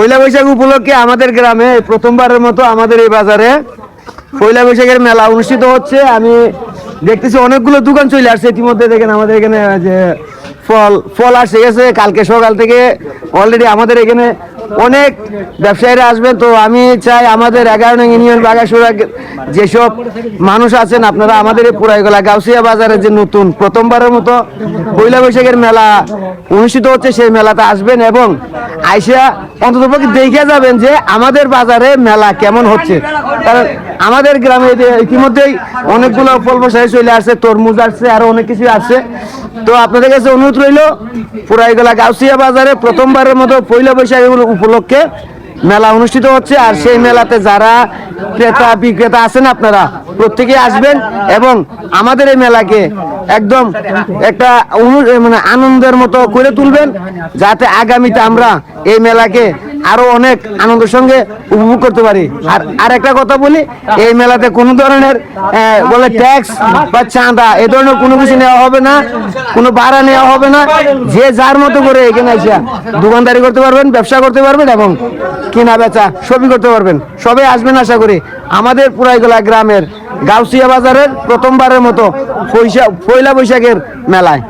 পয়লা বৈশাখ উপলক্ষে আমাদের গ্রামে প্রথমবারের মতো আমাদের এই বাজারে পয়লা বৈশাখের মেলা অনুষ্ঠিত হচ্ছে। আমি দেখতেছি অনেকগুলো দোকান চলে আসছে ইতিমধ্যে। দেখেন আমাদের এখানে যে ফল আসে গেছে, কালকে সকাল থেকে অলরেডি আমাদের এখানে অনেক ব্যবসায়ীরা আসবেন। তো আমি চাই আমাদের 11 নং ইউনিয়ন বাগাসুরা যেসব মানুষ আছেন, আপনারা আমাদের এই পুরাইগলা গাউসিয়া বাজারে যে নতুন প্রথমবারের মতো পয়লা বৈশাখের মেলা অনুষ্ঠিত হচ্ছে, সেই মেলাতে আসবেন এবং আইসা অন্ততপক্ষে দেখে যাবেন যে আমাদের বাজারে মেলা কেমন হচ্ছে। কারণ আমাদের গ্রামে ইতিমধ্যেই অনেকগুলো ফল বসায় চলে আসছে, তরমুজ আসছে, আরো অনেক কিছু আসছে। তো আপনাদের কাছে অনুরোধ রইল, পুরাইগলা গাউসিয়া বাজারে প্রথমবারের মতো পয়লা বৈশাখ উপলক্ষে মেলা অনুষ্ঠিত হচ্ছে। আর সেই মেলাতে যারা ক্রেতা বিক্রেতা আছেন, আপনারা প্রত্যেকে আসবেন এবং আমাদের এই মেলাকে একদম একটা মানে আনন্দের মতো করে তুলবেন, যাতে আগামীতে আমরা এই মেলাকে আরো অনেক আনন্দের সঙ্গে উপভোগ করতে পারি। আর একটা কথা বলি, এই মেলাতে কোনো ধরনের বলে ট্যাক্স বা চাঁদা এ ধরনের কোনো কিছু নেওয়া হবে না, কোনো ভাড়া নেওয়া হবে না। যে যার মতো করে এখানে এসে দোকানদারি করতে পারবেন, ব্যবসা করতে পারবেন এবং কেনা বেচা সবই করতে পারবেন। সবাই আসবেন আশা করি আমাদের পুরাইগলা গ্রামের গাউসিয়া বাজারের প্রথমবারের মতো পয়লা বৈশাখের মেলায়।